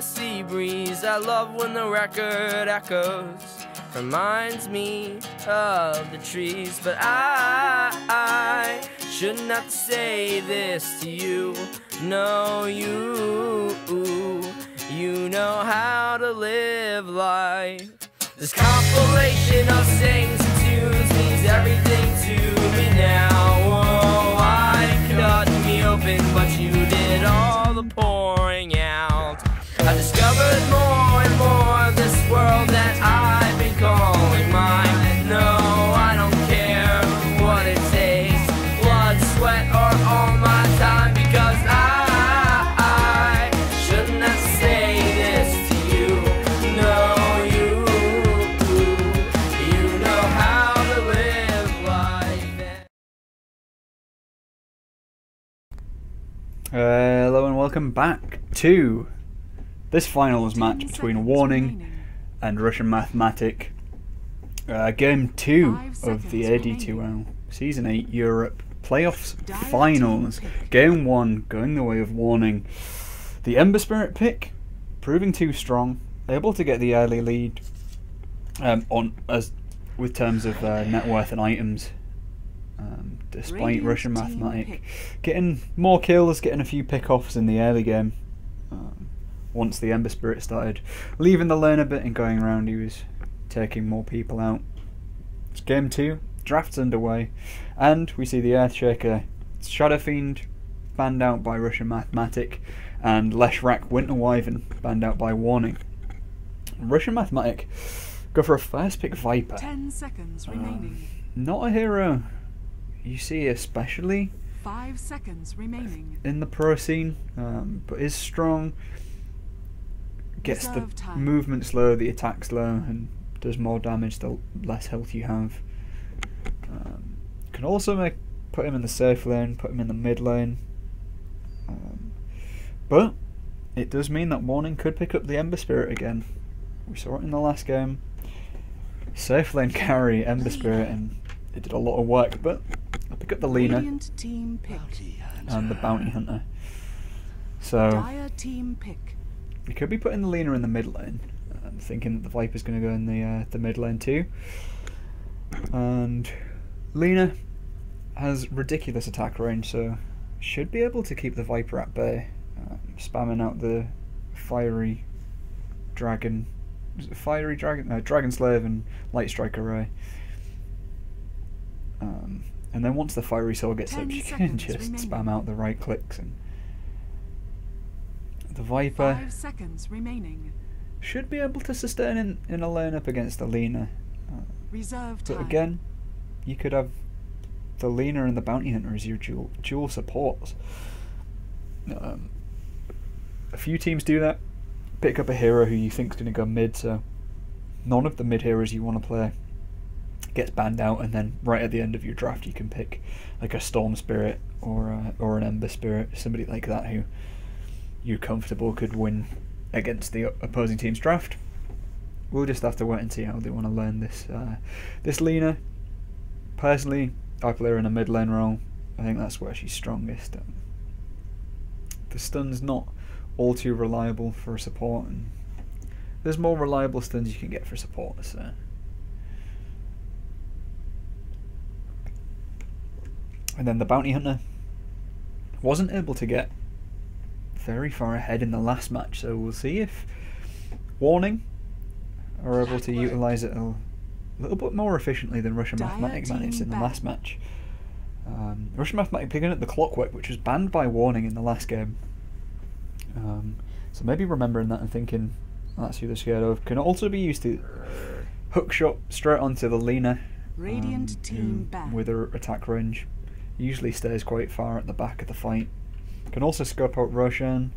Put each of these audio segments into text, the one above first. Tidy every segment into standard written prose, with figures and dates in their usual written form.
Sea breeze, I love when the record echoes, reminds me of the trees. But I shouldn't have to say this to you. No, you know how to live life. This compilation of sings and tunes means everything to me now. Oh, I cut me open, but you did all the pouring out. I discovered more and more of this world that I've been calling mine. No, I don't care what it takes, blood, sweat, or all my time, because I shouldn't have to say this to you. No, you know how to live life. Hello and welcome back to this finals match between Warning and Russian Mathematic. Game 2 of the AD2L Season 8 Europe Playoffs Finals. Game 1 going the way of Warning. The Ember Spirit pick proving too strong, able to get the early lead with terms of net worth and items. Despite Russian Mathematic getting more kills, getting a few pick-offs in the early game. Once the Ember Spirit started leaving the lane a bit and going around, he was taking more people out. It's game 2, draft's underway, and we see the Earthshaker Shadow Fiend banned out by Russian Mathematic, and Leshrak Winter Wyvern banned out by Warning. Russian Mathematic go for a first pick Viper. 10 seconds remaining. Not a hero you see especially 5 seconds remaining in the pro scene, but is strong. Gets the movement slow, the attack slow, and does more damage the less health you have. Can also put him in the safe lane, put him in the mid lane. But it does mean that Warning could pick up the Ember Spirit again. We saw it in the last game. Safe lane carry, Ember Spirit, and it did a lot of work, but I pick up the Lena and the Bounty Hunter. So we could be putting the Lena in the mid lane. I'm thinking that the Viper's going to go in the mid lane too. And Lena has ridiculous attack range, so should be able to keep the Viper at bay, spamming out the fiery dragon. Is it fiery dragon? No, Dragon Slave and Light Strike Array. And then once the fiery sword gets up, you can just spam out the right clicks, and the Viper 5 seconds remaining. should be able to sustain in a lane up against the Lena. Reserve time. But again, you could have the Lena and the Bounty Hunter as your dual supports. A few teams do that. Pick up a hero who you think is going to go mid, so none of the mid heroes you want to play gets banned out, and then right at the end of your draft you can pick like a Storm Spirit or an Ember Spirit, somebody like that who you're comfortable could win against the opposing team's draft. We'll just have to wait and see how they want to learn this Lena. Personally, I play her in a mid lane role. I think that's where she's strongest. The stun's not all too reliable for a support, and there's more reliable stuns you can get for supporters. So. And then the Bounty Hunter wasn't able to get very far ahead in the last match, so we'll see if Warning are able to utilise it a little bit more efficiently than Russian Mathematic managed in the last match. Russian Mathematic picking up the Clockwork, which was banned by Warning in the last game. So maybe remembering that and thinking that's who they're scared of. Can also be used to hook shot straight onto the Lena, with her attack range. Usually stays quite far at the back of the fight. Can also scope out Roshan,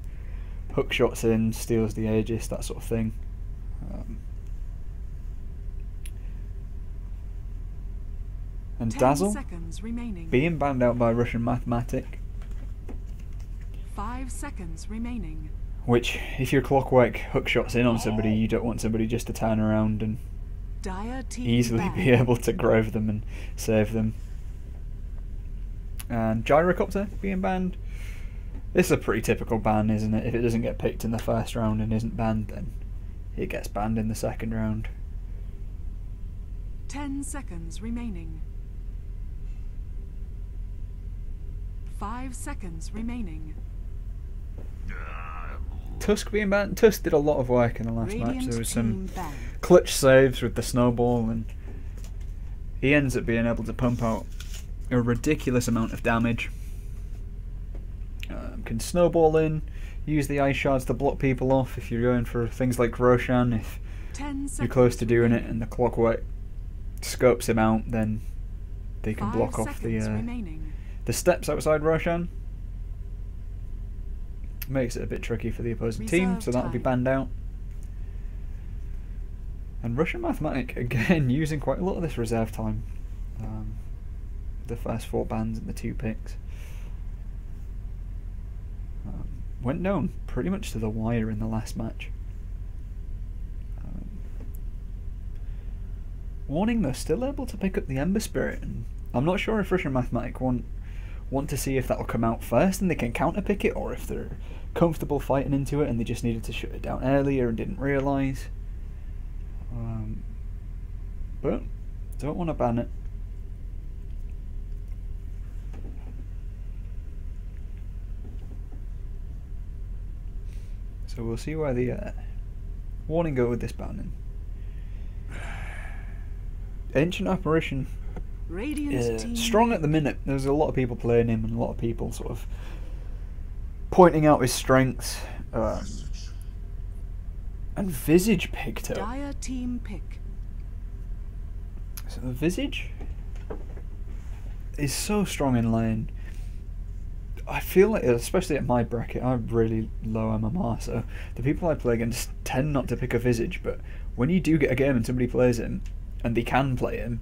hook shots in, steals the Aegis, that sort of thing. And Dazzle being banned out by Russian Mathematic. 5 seconds remaining. Which, if your Clockwork hook shots in on somebody, you don't want somebody just to turn around and easily be able to grove them and save them. And Gyrocopter being banned. This is a pretty typical ban, isn't it? If it doesn't get picked in the first round and isn't banned, then it gets banned in the second round. 10 seconds remaining. 5 seconds remaining. Tusk being banned. Tusk did a lot of work in the last match. Radiant There was team some banned. clutch saves with the snowball, and he ends up being able to pump out a ridiculous amount of damage. Can snowball in, use the ice shards to block people off if you're going for things like Roshan. If 10 you're close to doing it and the clockwork scopes him out, then they can 5 block off seconds remaining. the steps outside Roshan. Makes it a bit tricky for the opposing team, so that'll be banned out. And Russian Mathematic, again, using quite a lot of this reserve time. The first 4 bans and the 2 picks. Went down pretty much to the wire in the last match. Warning though, still able to pick up the Ember Spirit, and I'm not sure if Russian Mathematic want to see if that'll come out first and they can counter pick it, or if they're comfortable fighting into it and they just needed to shut it down earlier and didn't realise. But don't want to ban it. So we'll see where the warning go with this banning. Ancient Apparition is strong at the minute. There's a lot of people playing him and a lot of people sort of pointing out his strengths. And Visage picked up. Dire team pick. So the Visage is so strong in lane. I feel like, especially at my bracket, I'm really low MMR, so the people I play against tend not to pick a Visage, but when you do get a game and somebody plays him, and they can play him,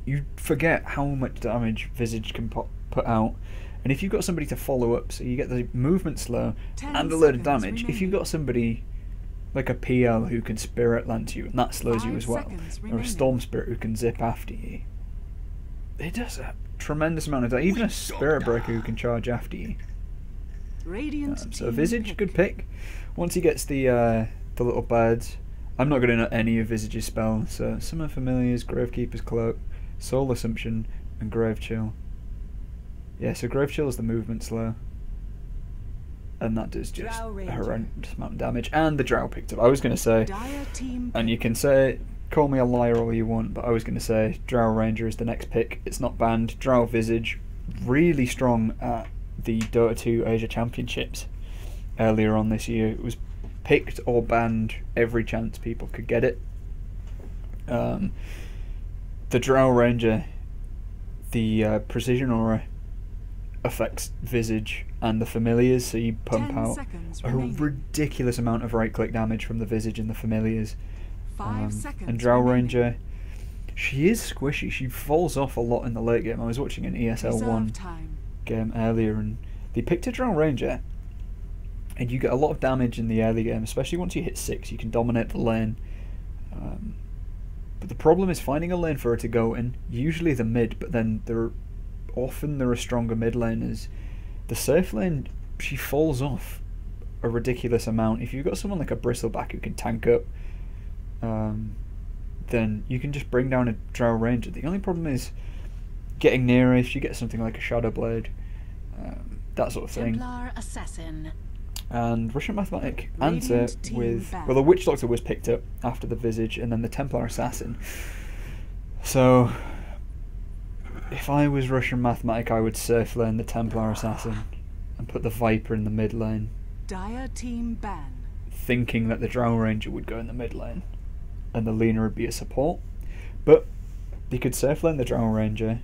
you forget how much damage Visage can put out. And if you've got somebody to follow up, so you get the movement slow and a load of damage, remaining. if you've got somebody like a PL who can Spirit Lance you, and that slows you 5 as well, seconds or a remaining. Storm Spirit who can zip after you, it does a tremendous amount of damage. Even a Spirit Breaker who can charge after you. Radiant So team Visage, pick. good pick. Once he gets the little birds, I'm not going to know any of Visage's spells, so Summon Familiars, Gravekeeper's Cloak, Soul Assumption, and Grave Chill. Yeah, so Grave Chill is the movement slow. And that does just Drow a Ranger. horrendous amount of damage. And the Drow picked up. I was going to say, Dire team and you can say, call me a liar all you want, but I was going to say Drow Ranger is the next pick. It's not banned. Drow Visage, really strong at the Dota 2 Asia Championships earlier on this year. It was picked or banned every chance people could get it. The Drow Ranger, the Precision Aura affects Visage and the Familiars, so you pump 10 out seconds a remaining. ridiculous amount of right click damage from the Visage and the Familiars. 5 seconds And Drow remaining. Ranger, she is squishy. She falls off a lot in the late game. I was watching an ESL Reserve 1 time. game earlier, and they picked a Drow Ranger, and you get a lot of damage in the early game, especially once you hit 6. You can dominate the lane. But the problem is finding a lane for her to go in, usually the mid, but then there are stronger mid laners. The safe lane, she falls off a ridiculous amount. If you've got someone like a Bristleback who can tank up, then you can just bring down a Drow Ranger. The only problem is getting near her. If you get something like a Shadow Blade, that sort of thing. Templar Assassin. And Russian Mathematic answer Radiant team with... back. Well, the Witch Doctor was picked up after the Visage, and then the Templar Assassin. So, if I was Russian Mathematic, I would surf lane the Templar Assassin and put the Viper in the mid lane, Dire team ban. thinking that the Drow Ranger would go in the mid lane and the Lena would be a support. But they could surf lane the Drow Ranger,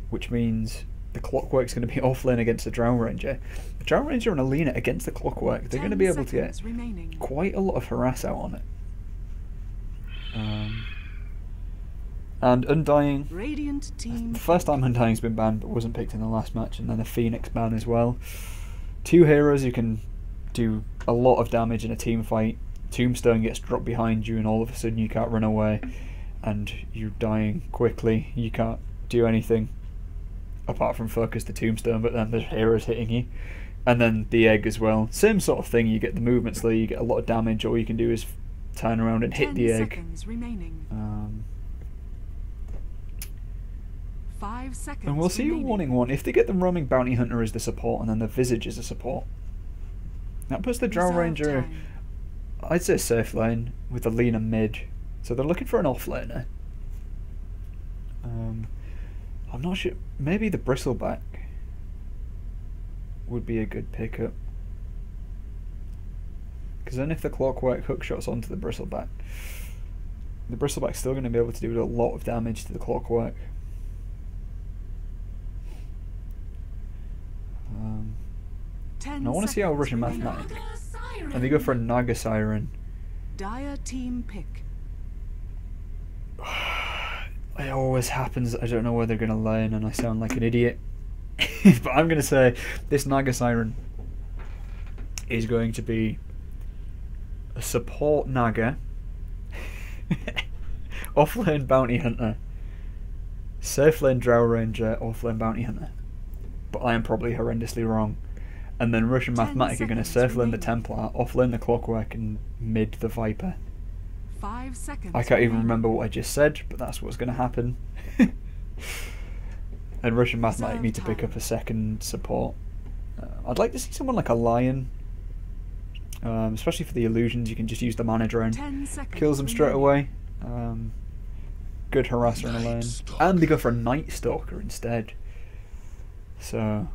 which means the Clockwork's going to be off lane against the Drow Ranger. The Drow Ranger and a Lena against the Clockwork, they're going to be able to get remaining. quite a lot of harass out on it. And Undying, Radiant team. the first time Undying's been banned but wasn't picked in the last match, and then a Phoenix ban as well. 2 heroes who can do a lot of damage in a team fight. Tombstone gets dropped behind you and all of a sudden you can't run away and you're dying quickly, you can't do anything. apart from focus the tombstone, but then there's heroes hitting you. And then the egg as well. Same sort of thing, you get the movement slow, you get a lot of damage, all you can do is turn around and hit the egg. 10 seconds remaining. 5 seconds And we'll see remaining. warning one. If they get the roaming bounty hunter as the support and then the visage as a support, that puts the drow Reserve ranger, time. I'd say safe lane with the leaner mid. So they're looking for an off laner. I'm not sure. Maybe the bristleback would be a good pickup. Because then if the clockwork hook shots onto the bristleback's still going to be able to do a lot of damage to the clockwork. And I want to see how Russian Mathematic. And they go for a Naga Siren. Dire team pick. It always happens. I don't know where they're going to lane, and I sound like an idiot. But I'm going to say this Naga Siren is going to be a support Naga, offlane Bounty Hunter, safe lane Drow Ranger, offlane Bounty Hunter. But I am probably horrendously wrong. And then Russian 10 Mathematic are going to seconds safe lane the remaining. Templar, offlane the Clockwork, and mid the Viper. 5 seconds. I can't even remaining. remember what I just said, but that's what's going to happen. And Russian Mathematic need to pick up a second support. I'd like to see someone like a Lion, especially for the illusions. You can just use the mana drain, 10 seconds kills them straight remaining. away. Good harasser in a lane, and they go for a Night Stalker instead. So,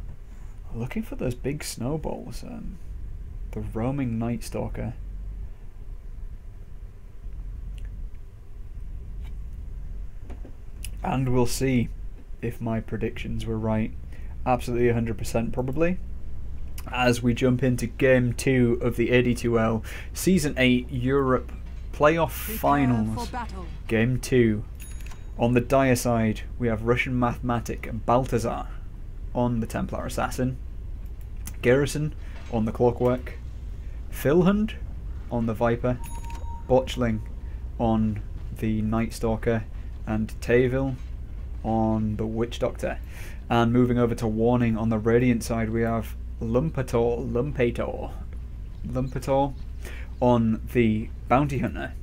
looking for those big snowballs. The roaming Night Stalker. And we'll see if my predictions were right. Absolutely 100% probably. As we jump into Game 2 of the AD2L Season 8 Europe Playoff Prepare Finals. for battle. Game 2. On the Dire side, we have Russian Mathematic and Balthazar on the Templar Assassin. Garrison on the Clockwork. Philhund on the Viper. Botchling on the Night Stalker. And Tayville on the Witch Doctor. And moving over to Warning on the Radiant side, we have Lumpator on the Bounty Hunter.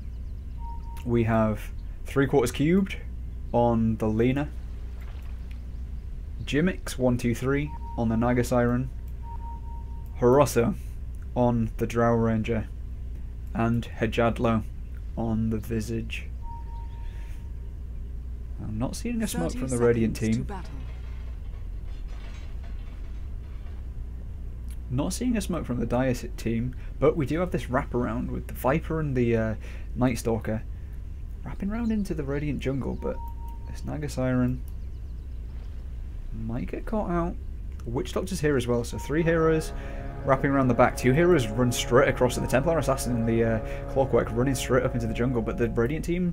We have 3/4 Cubed on the Lena. Jimmix123 on the Naga Siren. Horoso on the Drow Ranger. And Hejadlo on the Visage. I'm not seeing a smoke 30 from the Radiant seconds to team. battle. Not seeing a smoke from the Dire team, but we do have this wraparound with the Viper and the Night Stalker wrapping round into the Radiant jungle, but this Naga Siren might get caught out. Witch Doctor's here as well, so 3 heroes wrapping around the back. 2 heroes run straight across to the Templar Assassin and the Clockwork running straight up into the jungle, but the Radiant team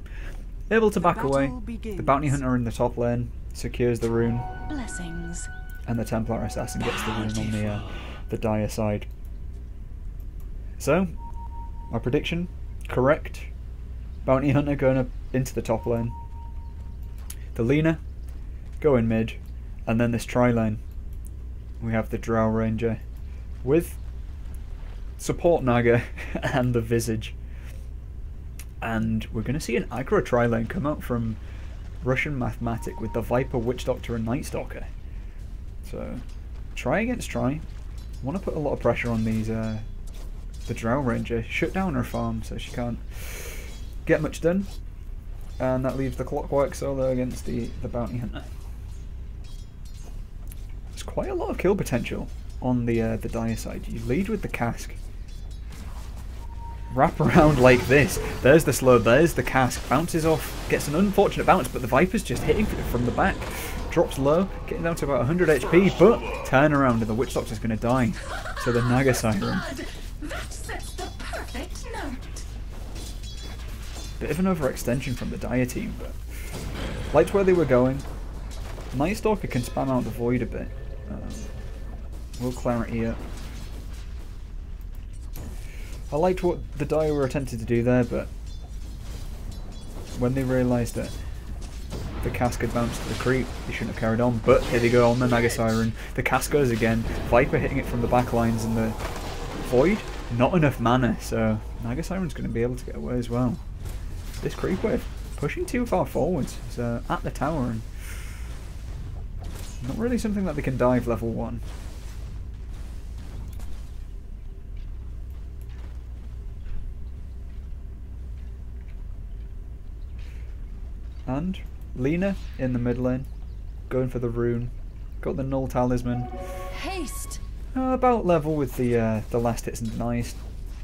able to back away. Begins. The Bounty Hunter in the top lane secures the rune, Blessings. and the Templar Assassin gets the rune on the Dire side. So, my prediction, correct. Bounty Hunter going up into the top lane. The Lena going mid, and then this tri-lane we have the Drow Ranger with support Naga and the Visage. And we're going to see an aggro tri-lane come out from Russian Mathematic with the Viper, Witch Doctor and Night Stalker. So, try against try. Want to put a lot of pressure on these the Drow Ranger. Shut down her farm so she can't get much done. And that leaves the Clockwork solo against the Bounty Hunter. There's quite a lot of kill potential on the Dire side. You lead with the cask. Wrap around like this. There's the slow, there's the cask. Bounces off, gets an unfortunate bounce, but the Viper's just hitting from the back. Drops low, getting down to about 100 HP, but turn around and the Witch Doctor's going to die. So the Naga Siren. That sets the perfect note. Bit of an overextension from the Dire team, but liked where they were going. Night Stalker can spam out the Void a bit. Will clarity up. I liked what the Dire were attempting to do there, but when they realised that The Cask had bounced to the creep. He shouldn't have carried on, but here they go on the Naga Siren. The Cask goes again. Viper hitting it from the back lines in the Void. Not enough mana, so Naga Siren's going to be able to get away as well. This creep wave pushing too far forwards. It's at the tower and not really something that they can dive level 1. And Lina in the mid lane, going for the rune. Got the null talisman. Haste. About level with the last hits and denies.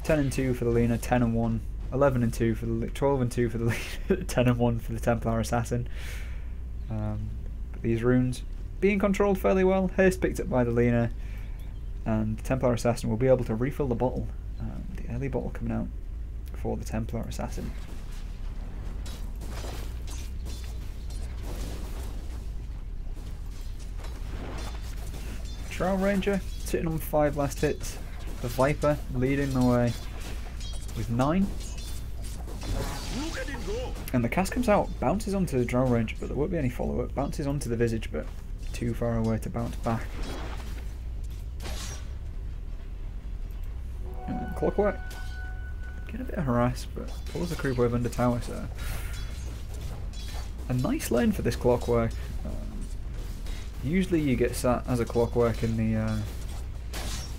10 and 2 for the Lina, 10 and 1, 11 and 2 for the 12 and 2 for the Lina, 10 and 1 for the Templar Assassin. But these runes being controlled fairly well. Haste picked up by the Lina, and the Templar Assassin will be able to refill the bottle. The early bottle coming out for the Templar Assassin. Drow Ranger sitting on 5 last hits. The Viper leading the way with 9. And the Cask comes out, bounces onto the Drow Ranger, but there won't be any follow-up. Bounces onto the Visage, but too far away to bounce back. Clockwork getting a bit of harass, but pulls the creep wave under tower, so a nice lane for this Clockwork. Usually you get sat as a Clockwork in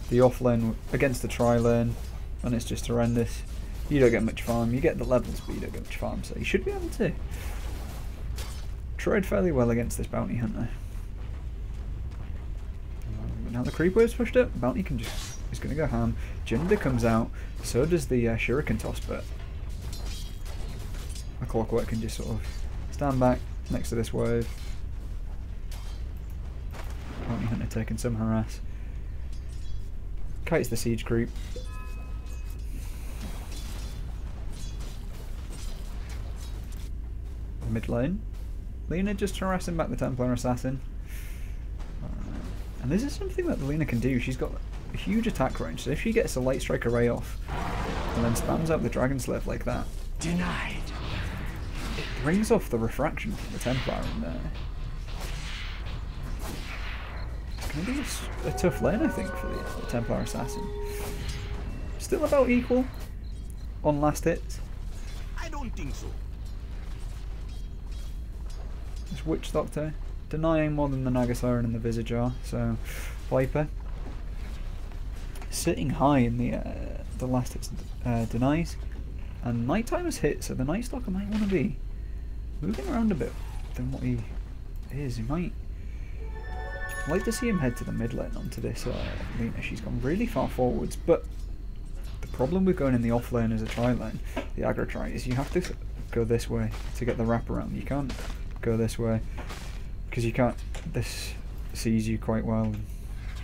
the off lane against the tri lane, and it's just horrendous. You don't get much farm. You get the levels, but you don't get much farm, so you should be able to trade fairly well against this bounty hunter. But now the creep wave's pushed up, bounty is going to go ham. Jinder comes out, so does the shuriken toss, but a Clockwork can just sort of stand back next to this wave. Bounty hunter taking some harass. Kites the siege creep. Mid lane. Lina just harassing back the Templar Assassin. And this is something that the Lina can do. She's got a huge attack range, so if she gets a light strike array off and then spams out the Dragon Slave like that, Denied. it brings off the refraction from the Templar in there. It's going to be a tough lane, I think, for the Templar Assassin. Still about equal on last hits. I don't think so. This Witch Doctor denying more than the Naga Siren and the Visage are, so Viper sitting high in the last hits denies, and Nighttime has hit, so the Night Stalker might want to be moving around a bit than what he is. He might like to see him head to the mid lane onto this Lina. She's gone really far forwards, but the problem with going in the off lane as a tri lane, the aggro tri, is you have to go this way to get the wraparound. You can't go this way because you can't. This sees you quite well and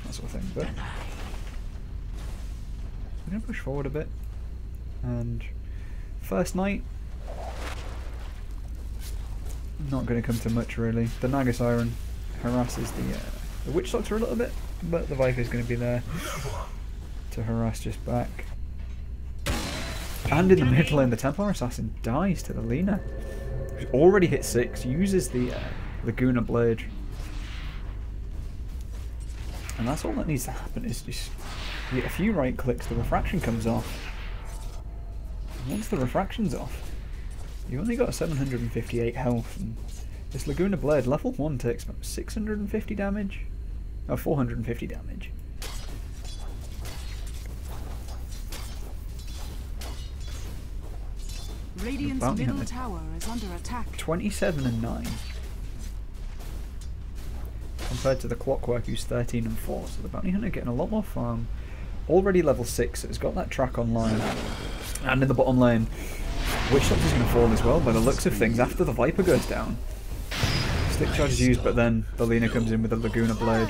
that sort of thing. But we're gonna push forward a bit. And first night, not going to come to much really. The Naga Siren harasses the Witch Doctor a little bit, but the Viper is going to be there to harass just back. And in the mid lane, the Templar Assassin dies to the Lina, who's already hit 6, uses the Laguna Blade. And that's all that needs to happen, is just you get a few right clicks, the refraction comes off. And once the refraction's off, you've only got 758 health, and this Laguna Blade, level 1 takes about 650 damage? Oh, 450 damage. Radiant's Bounty middle hunter. tower is under attack. 27 and 9. Compared to the Clockwork, who's 13 and 4. So the Bounty Hunter getting a lot more farm. Already level 6, so it's got that track online. And in the bottom lane, Witch Doctor's going to fall as well by the looks of things after the Viper goes down. Stick charge is used, but then the Lina comes in with the Laguna Blade,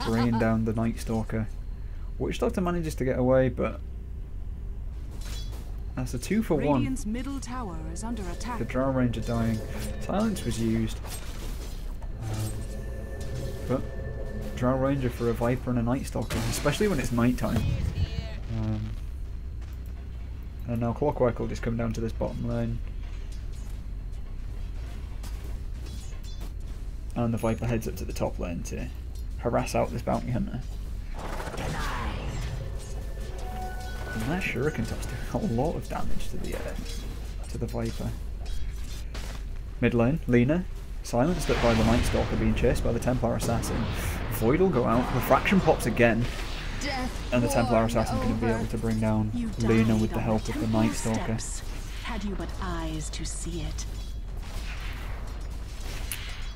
bringing down the Night Stalker. Witch Doctor manages to get away, but that's a 2 for 1. Radiant's middle tower is under attack. The Drow Ranger dying. Silence was used. But Drow Ranger for a Viper and a Night Stalker, especially when it's night time. And now Clockwork will just come down to this bottom lane. And the Viper heads up to the top lane to harass out this bounty hunter. And that Shuriken Top's doing a lot of damage to the Viper. Mid lane, Lina, silenced up by the Night Stalker, being chased by the Templar Assassin. Void will go out, Refraction pops again, and the Templar Assassin's going to be able to bring down Lina with the help of the Night Stalker. Had you but eyes to see it.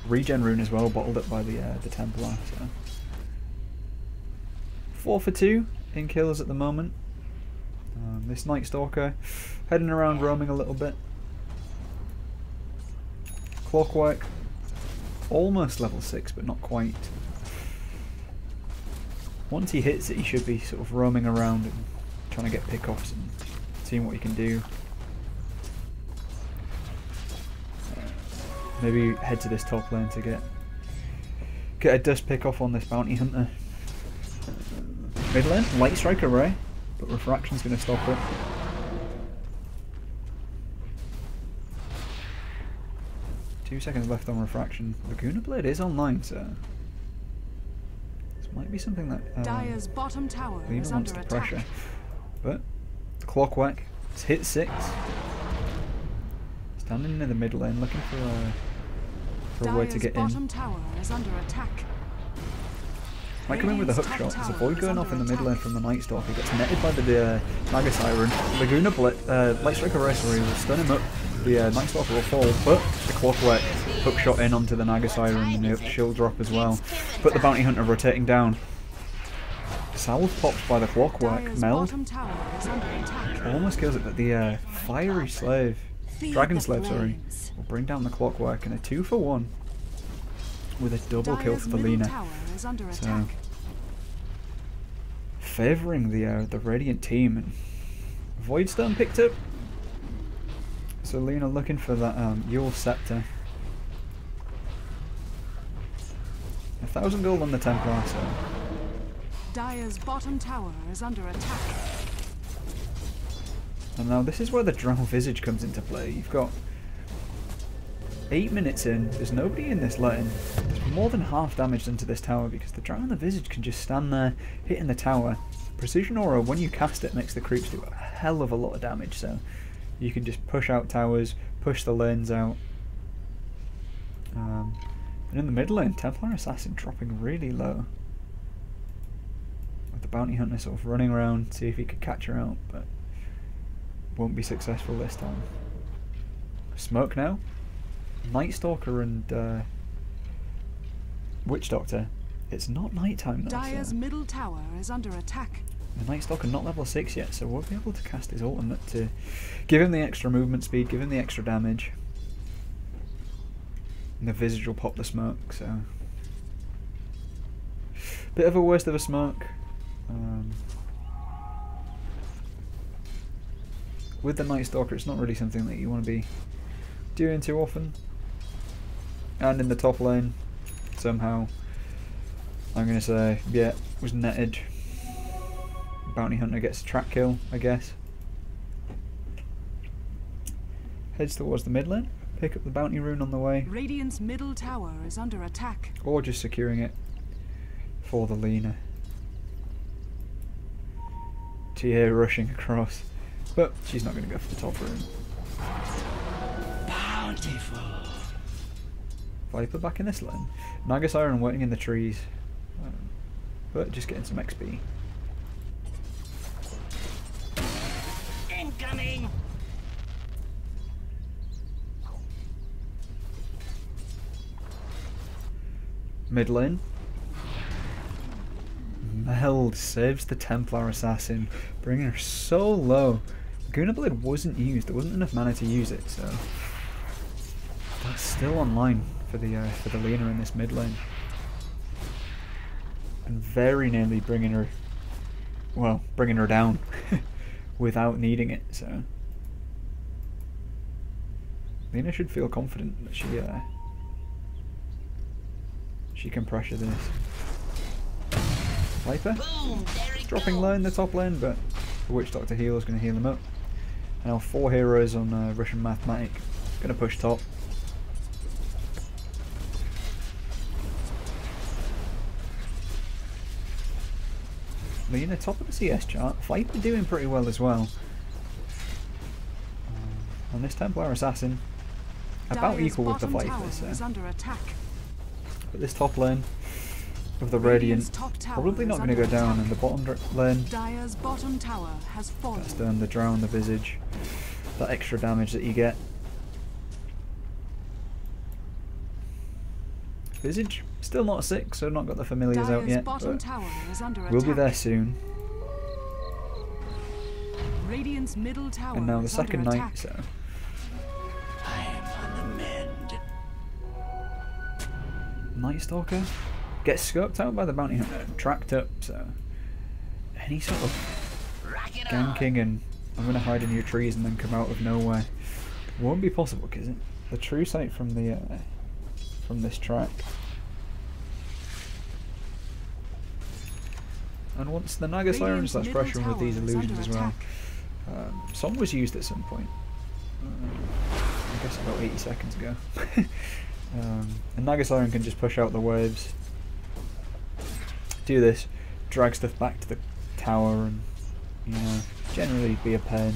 Regen rune as well, bottled up by the Templar. So 4 for 2 in kills at the moment. This Night Stalker heading around, roaming a little bit. Clockwork, almost level 6, but not quite. Once he hits it, he should be sort of roaming around and trying to get pickoffs and seeing what he can do. Maybe head to this top lane to get a dust pickoff on this bounty hunter. Mid lane, Light Strike Array, but Refraction's going to stop it. Two seconds left on Refraction. Laguna Blade is online, so this might be something that Dire's bottom tower is Lina wants under to attack. pressure. But Clockwork has hit 6. Standing in the mid lane, looking for a way to get in. Bottom tower is under attack. Might come in with a hook shot. There's a Void going off in the mid lane from the Night Stalker. Gets netted by the Naga Siren. Laguna Light Strike Array, sorry, will stun him up. The Night Stalker will fall, but the Clockwork hook shot in onto the Naga Siren and the shield drop as well. But the Bounty Hunter rotating down. Salve popped by the Clockwork. Dire's Meld bottom tower is under attack. almost kills it, but the Fiery Slave, Feed Dragon the Slave, sorry, flames. will bring down the Clockwork in a 2 for 1 with a double kill Dire's for the middle Lina. tower is under So attack. favouring the Radiant team, and Voidstone picked up. So Lina looking for that Yule Scepter. 1,000 gold on the Templar, so Dire's bottom tower is under attack. and now this is where the Drow Visage comes into play. You've got 8 minutes in, there's nobody in this lane. There's more than half damage done to this tower because the Drow and the Visage can just stand there hitting the tower. Precision Aura, when you cast it, makes the creeps do a hell of a lot of damage, so you can just push out towers, push the lanes out. And in the mid lane, Templar Assassin dropping really low. With the Bounty Hunter sort of running around, see if he could catch her out, but won't be successful this time. Smoke now. Night Stalker and Witch Doctor. It's not night time though. Dire's So middle tower is under attack. the Night Stalker not level 6 yet, so we'll be able to cast his ultimate to give him the extra movement speed, give him the extra damage. And the Visage will pop the smoke, so bit of a waste of a smoke. With the Night Stalker, it's not really something that you want to be doing too often. And in the top lane, somehow, I'm going to say, yeah, was netted. Bounty Hunter gets a track kill, I guess. Heads towards the mid lane, pick up the Bounty Rune on the way, Radiant's middle tower is under attack. or just securing it for the Lina. TA rushing across, but she's not going to go for the top rune. Bountiful. Viper back in this lane. Naga Siren waiting in the trees, but just getting some XP. Incoming. Mid lane. Meld saves the Templar Assassin, bringing her so low. Laguna Blade wasn't used, there wasn't enough mana to use it, so that's still online for the Lina in this mid lane. And very nearly bringing her down without needing it, so Lina should feel confident that she can pressure this. Viper dropping low in the top lane, but the Witch Doctor healer is going to heal him up. And now 4 heroes on Russian Mathematic, going to push top. Lena top of the CS chart. Viper doing pretty well as well. And this Templar Assassin about Dire's equal with the bottom Viper. tower So. is under attack. But this top lane of the Radiant's Radiant top tower probably is not going to go under down, attack. and the bottom lane Dire's bottom tower has fallen. that's done the drown, the visage, that extra damage that you get. Visage still not 6, so not got the familiars out Dire's yet, bottom but tower is under we'll be attack. there soon. Radiant's middle tower And now the is second under night, attack. so I am on the mend. Night Stalker gets scoped out by the bounty hunter, tracked up, so any sort of ganking and I'm going to hide in your trees and then come out of nowhere won't be possible because the true sight from the from this track. And once the Naga Siren starts pressuring with these illusions as well, Song was used at some point. I guess about 80 seconds ago. And Naga Siren can just push out the waves, do this, drag stuff back to the tower, and you know, generally be a pain.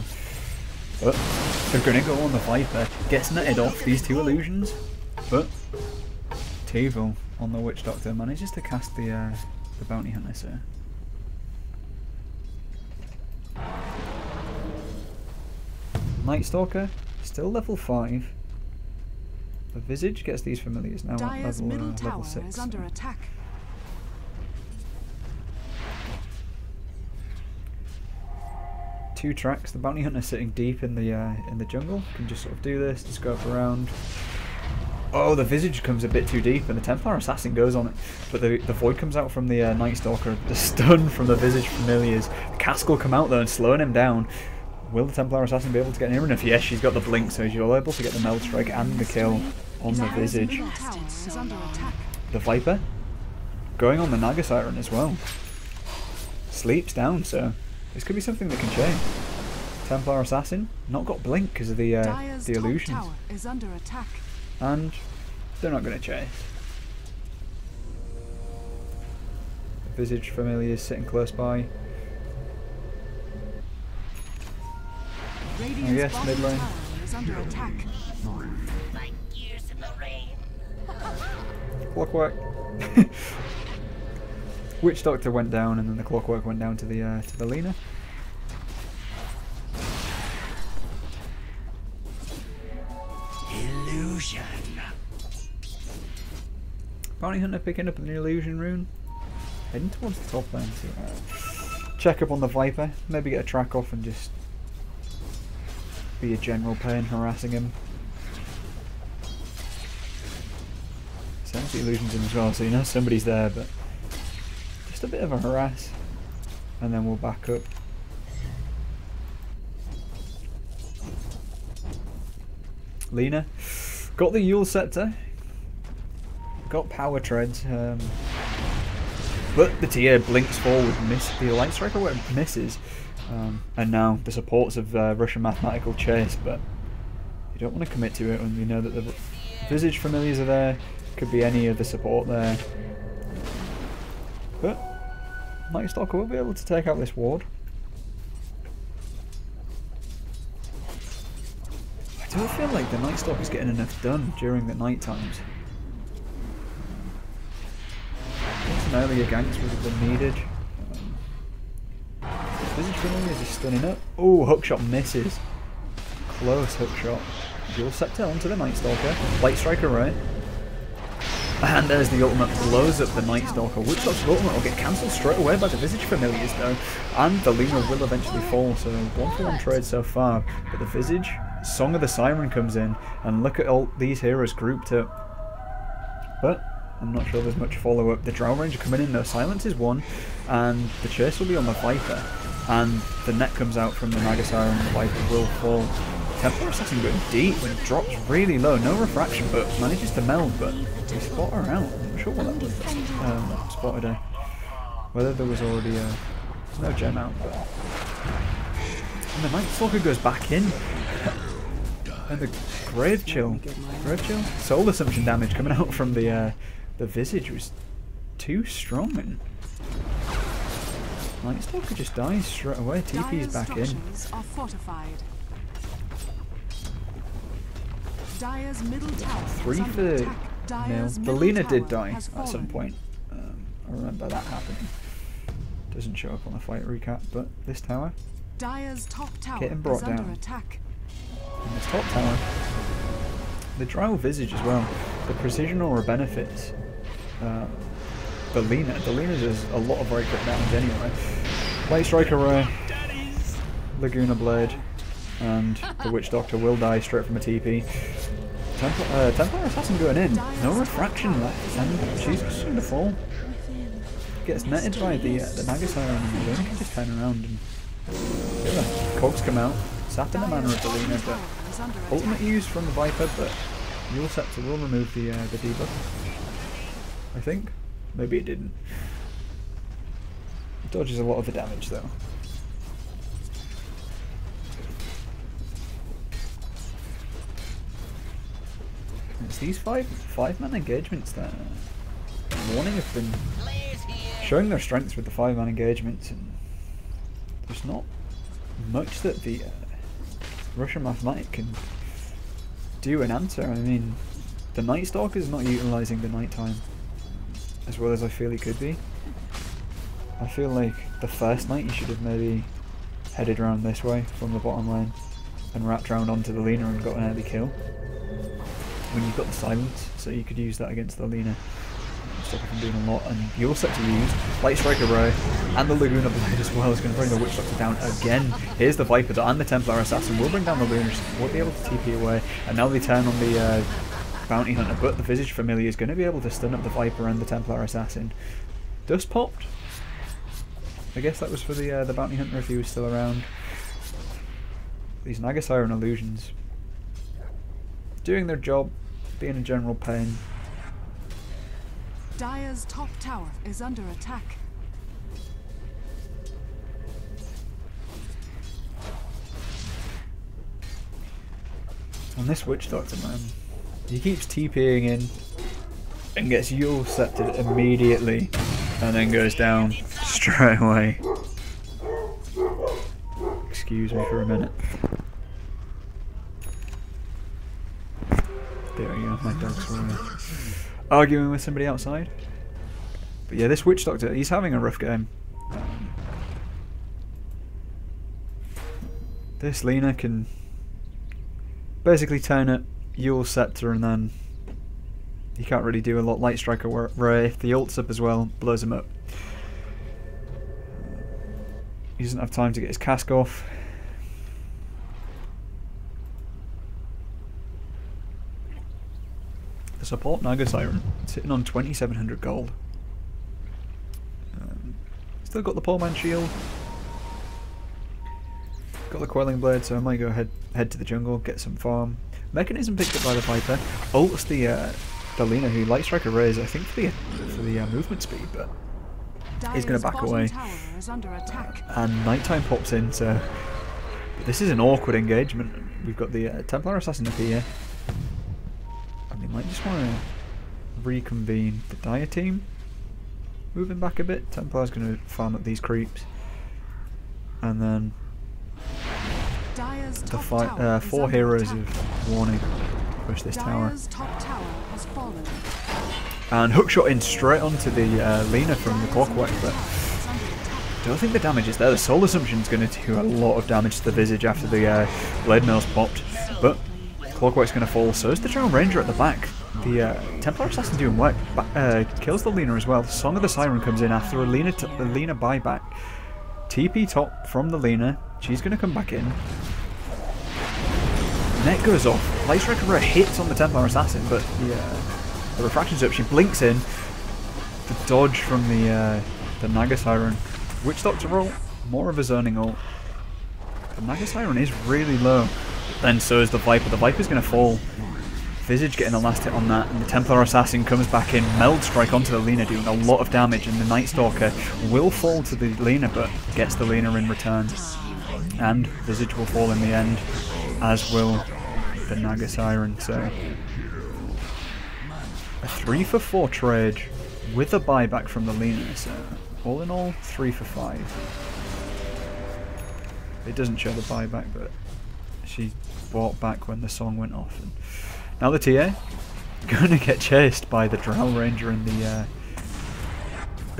But they're gonna go on the Viper, gets netted off these two illusions, but Tevo on the Witch Doctor manages to cast the bounty hunter, so. Night Stalker, still level 5. The Visage gets these familiars now at Dire's middle level tower 6. is under attack. Two tracks. The bounty hunter sitting deep in the jungle can just sort of do this, just go up around. Oh, the Visage comes a bit too deep, and the Templar Assassin goes on it. But the Void comes out from the Night Stalker, the stun from the Visage familiars. The Cask will come out though and slowing him down. Will the Templar Assassin be able to get near enough? Yes, she's got the blink, so she's able to get the Meld Strike and the kill on the Dire's Visage. middle tower is under attack. The Viper going on the Naga Siren as well. Sleeps down, so this could be something that can change. Templar Assassin not got blink because of the Dire's top illusions, tower is under attack. and they're not going to chase. Visage familiar is sitting close by. Radiant's yes, bottom mid lane. tower is under attack. Like years in the rain. Clockwork. Witch Doctor went down, and then the Clockwork went down to the Lena. Illusion. Bounty Hunter picking up an illusion rune, heading towards the top lane. So, check up on the Viper, maybe get a track off and just be a general pain harassing him. Sends the illusions in as well, so you know somebody's there, but just a bit of a harass, and then we'll back up. Lena got the Yule Scepter, got Power Treads, but the TA blinks forward, the Light Striker misses, and now the supports of Russian Mathematical chase, but you don't want to commit to it when you know that the Visage familiars are there, could be any of the support there. But Night Stalker will be able to take out this ward. I don't feel like the Night Stalker's getting enough done during the night times. Some earlier ganks would have been needed. Visage familiars is stunning up. Oh, hookshot misses. Close hookshot. Dual Scepter onto the Night Stalker. Light Striker right. And there's the ultimate, blows up the Night Stalker. Witch Doctor's ultimate will get cancelled straight away by the Visage familiars though. And the Lena will eventually fall, so 1-for-1 trade so far. But the Visage, Song of the Siren comes in, and look at all these heroes grouped up. But I'm not sure there's much follow-up. The Drow Ranger coming in, no silence is one, and the chase will be on the Viper. And the net comes out from the Naga Siren, and the Viper will fall. Templar Assassin going deep when it drops really low, no refraction, but manages to meld, but we spot her out. I'm not sure what that was spotted her. Whether there was already no gem out, but... And the Night Stalker goes back in. And the Grave Chill, Soul Assumption damage coming out from the Visage was too strong. And Night Stalker just dies straight away. TP's Dire's back in. structures are fortified. Dire's middle tower is 3 under for attack. nil. Dire's The middle Lena did tower die has at some fallen. point. I remember that happening. Doesn't show up on the fight recap, but this tower, Dire's top tower getting is brought under down. attack. And this top tower, the Drow Visage as well, the precision aura benefits. The Lena does a lot of right click damage anyway. Light Strike Array, Laguna Blade, and the Witch Doctor will die straight from a TP. Templar Assassin going in, no refraction left, and she's just going to fall. Gets netted by the Nagasar, and the Lena can just turn around and the cogs come out, sapping the mana of the Lena, but ultimate use from the Viper, but Yule Scepter will remove the debuff. I think. Maybe it didn't. It dodges a lot of the damage though. It's these five-man engagements that Warning have been showing their strengths with the 5-man engagements, and there's not much that the Russian Mathematic can do in answer. I mean, the Night Stalker is not utilising the nighttime as well as I feel he could be. I feel like the first night he should have maybe headed around this way from the bottom lane and wrapped round onto the Lena and got an early kill. When you've got the silence, so you could use that against the Lena. Stop it from doing a lot, and you also have to use Light Strike Array and the Laguna Blade as well. Is going to bring the Witch Doctor down again. Here's the Viper and the Templar Assassin will bring down the Luna, won't be able to TP away, and now they turn on the Bounty Hunter, but the Visage Familiar is going to be able to stun up the Viper and the Templar Assassin. Dust popped. I guess that was for the Bounty Hunter if he was still around. These Nagasar and Illusions doing their job, being a general pain. Dire's top tower is under attack. And this Witch Doctor, man, he keeps TPing in and gets Yule Sceptered immediately and then goes down straight away. Excuse me for a minute. There we go, my dogs were arguing with somebody outside. But yeah, this Witch Doctor, he's having a rough game. This Lena can basically turn it, Yule Scepter, and then he can't really do a lot. Light Strike Array, if the ult's up as well, blows him up. He doesn't have time to get his cask off. The support Naga Siren sitting on 2,700 gold. Still got the poor man shield. Got the Quelling Blade, so I might go head to the jungle, get some farm. Mechanism picked up by the Viper. Ults the Lena, who Light Strike Arrays, I think for the movement speed, but he's going to back away. And nighttime pops in, so this is an awkward engagement. We've got the Templar Assassin up here. And they might just want to reconvene the Dire team. Moving back a bit. Templar's going to farm up these creeps. And then the 4 heroes of Warning push this tower. And hookshot in straight onto the Lena from the Clockwork, but I don't think the damage is there. The Soul Assumption is going to do a lot of damage to the Visage after the Blade Mail's popped, but Clockwork's going to fall, so is the Drow Ranger at the back. The Templar Assassin doing work, kills the Lena as well. The Song of the Siren comes in after a Lena buyback. TP top from the Lena, she's going to come back in. Net goes off. Light Strike Array hits on the Templar Assassin, but the refraction's up. She blinks in. The dodge from the Naga Siren. Witch Doctor roll, more of a zoning ult. The Naga Siren is really low. Then so is the Viper. The Viper's going to fall. Visage getting a last hit on that, and the Templar Assassin comes back in. Meld Strike onto the Lena, doing a lot of damage, and the Night Stalker will fall to the Lena, but gets the Lena in return. And Visage will fall in the end, as will the Naga Siren. So a 3 for 4 trade with a buyback from the Lena. So all in all, 3 for 5. It doesn't show the buyback, but she bought back when the song went off. And now the TA gonna get chased by the Drow Ranger and the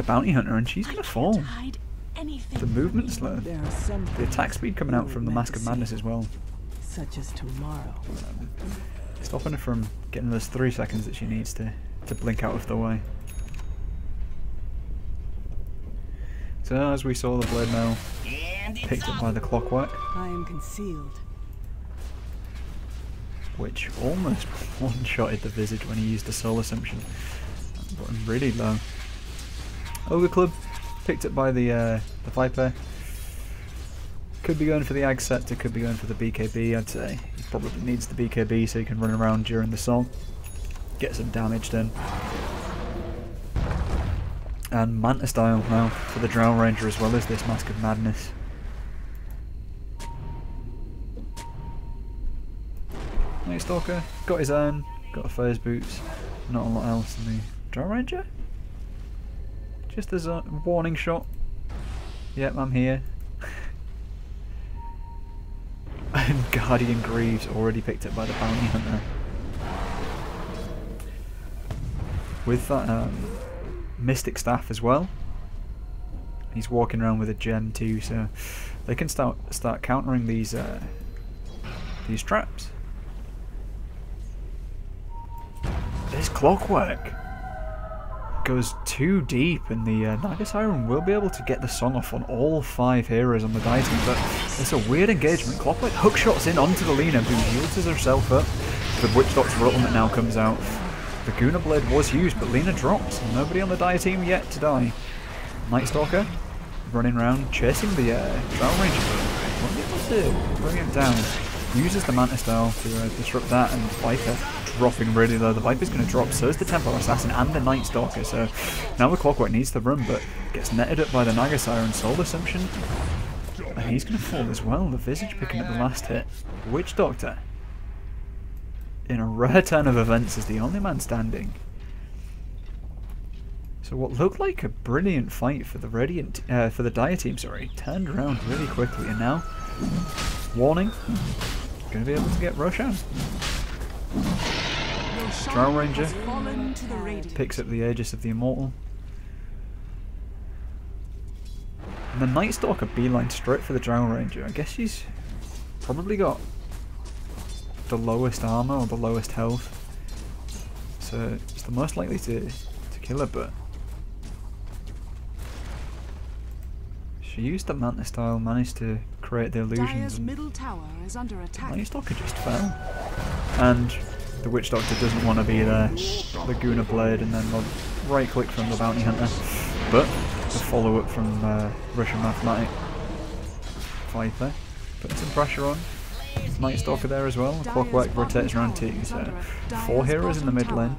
Bounty Hunter, and she's gonna fall. The movement's slow. The attack speed coming out from the Mask of Madness as well. Such as tomorrow. Stopping her from getting those 3 seconds that she needs to blink out of the way. So as we saw, the blade mail picked up by the clockwork, I am concealed. which almost one-shotted the Visage when he used the Soul Assumption. But really low. Ogre Club picked up by the Viper. Could be going for the Ag Scepter, could be going for the BKB, I'd say. He probably needs the BKB so he can run around during the song. Get some damage done. And Manta Style now for the Drow Ranger as well as this Mask of Madness. Night Stalker, got his own, got a Furze Boots, not a lot else in the Drow Ranger? Just as a warning shot. Yep, I'm here. And Guardian Greaves already picked up by the Bounty Hunter. With that Mystic Staff as well. He's walking around with a gem too, so they can start countering these traps. This clockwork goes too deep, and the Naga Siren will be able to get the song off on all 5 heroes on the die team, but it's a weird engagement. Clockwork hookshots in onto the Lina, who heals herself up. The Witch Doctor ultimate now comes out. The Guna Blade was used, but Lina drops. Nobody on the die team yet to die. Night Stalker running around, chasing the Drow Ranger. Won't be able to bring it down. Uses the Manta Style to disrupt that, and Viper dropping really low. The Viper's going to drop, so is the Templar Assassin and the Night Stalker, so now the Clockwork needs to run, but gets netted up by the Naga Siren Soul Assumption, and he's going to fall as well. The Visage picking up the last hit. Witch Doctor, in a rare turn of events, is the only man standing. So what looked like a brilliant fight for the for the Dire team, turned around really quickly, and now, warning, going to be able to get Roshan. Drow Ranger picks up the Aegis of the Immortal. And the Night Stalker beeline straight for the Drow Ranger. I guess she's probably got the lowest armor or the lowest health, so it's the most likely to kill her, but she used the Manta Style, managed to create the illusions, and middle tower is under attack. Night Stalker just fell. And the Witch Doctor doesn't want to be there. The Guna Blade, and then the right click from the Bounty Hunter. But the follow up from Russian Mathematic. Viper putting some pressure on. Night Stalker there as well. Clockwork rotates around too. So 4 heroes in the mid lane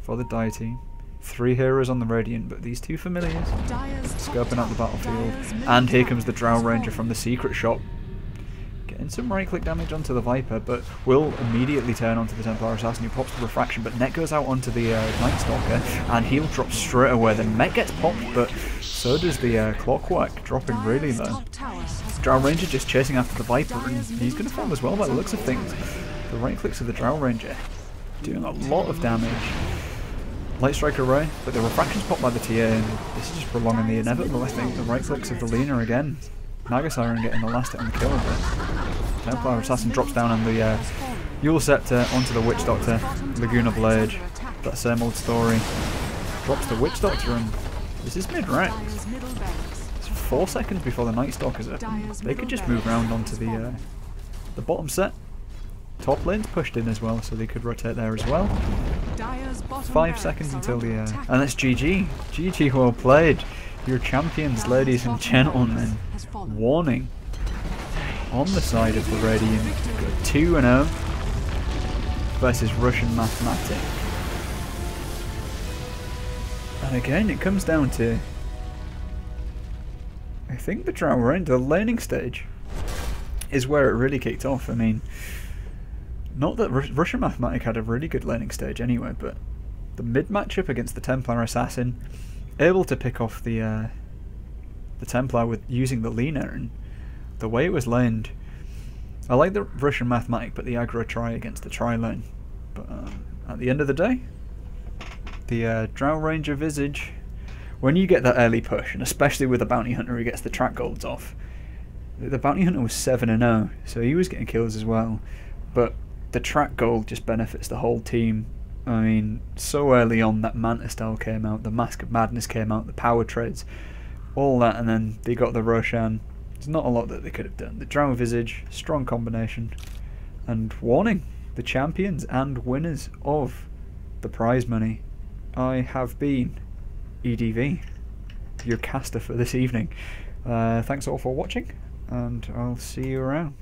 for the Dire team. 3 heroes on the Radiant, but these 2 familiars scoping out the battlefield. And here comes the Drow Ranger from the secret shop. Getting some right click damage onto the Viper, but will immediately turn onto the Templar Assassin, who pops the refraction, but net goes out onto the Night Stalker, and he'll drop straight away. The Met gets popped, but so does the Clockwork, dropping really low. Drow Ranger just chasing after the Viper, and he's going to fall as well by the looks of things. The right clicks of the Drow Ranger doing a lot of damage. Light Strike Array, but the refraction's popped by the TA, and this is just prolonging the inevitable, I think. The right clicks of the Lina again. Naga Siren getting the last hit on the kill of it. Templar Assassin drops down on the Yule Scepter onto the Witch Doctor. Laguna Blade, that same old story. Drops the Witch Doctor, and this is mid-rank. It's 4 seconds before the Night Stalker's up. They could just move around onto the bottom set. Top lane's pushed in as well, so they could rotate there as well. 5 seconds until the and that's GG. GG, well played. Your champions, ladies and gentlemen. Warning. On the side of the Radiant, 2-0 versus Russian Mathematic. And again, it comes down to, I think the Drow Ranger, the laning stage, is where it really kicked off. I mean, not that Russian Mathematic had a really good laning stage anyway, but the mid matchup against the Templar Assassin, able to pick off the Templar with using the Lina, and the way it was laned. I like the Russian Mathematic, but the aggro try against the tri-lane. But at the end of the day, the Drow Ranger Visage, when you get that early push, and especially with the Bounty Hunter who gets the track golds off, the Bounty Hunter was 7-0, so he was getting kills as well. But the track gold just benefits the whole team. I mean, so early on that Manta style came out, the Mask of Madness came out, the power trades, all that, and then they got the Roshan. There's not a lot that they could have done. The Drow Visage, strong combination. And warning, the champions and winners of the prize money, I have been EDV, your caster for this evening. Thanks all for watching, and I'll see you around.